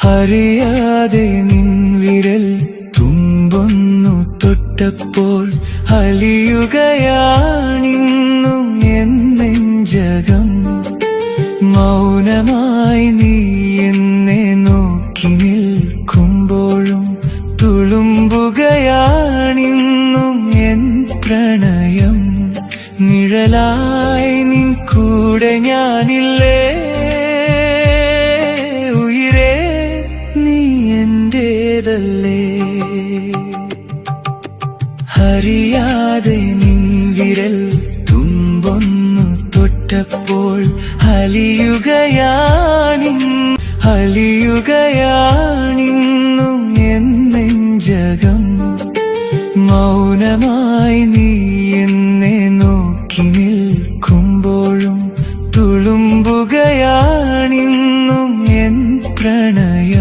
അറിയാതെ നിൻ വിരൽ തുമ്പൊന്നു തൊട്ടപ്പോൾ അലിയുകയാണിന്നും എൻ നെഞ്ചകം. മൗനമായി നീ എന്നെ നോക്കി നിൽക്കുമ്പോഴും തുളുമ്പുകയാണിന്നും എൻ പ്രണയം. നിഴലായി നിൻ കൂടെ ഞാനില്ലേ ഉയിരേ, നീ എന്റേതല്ലേ. അറിയാതെ നിൻ വിരൽ തുമ്പൊന്നു തൊട്ടപ്പോൾ അലിയുകയാണിന്നും എൻ നെഞ്ചകം. മൗനമായി നീ എന്നെ നോക്കി നിൽക്കുമ്പോഴും തുളുമ്പുകയാണിന്നും എൻ പ്രണയം.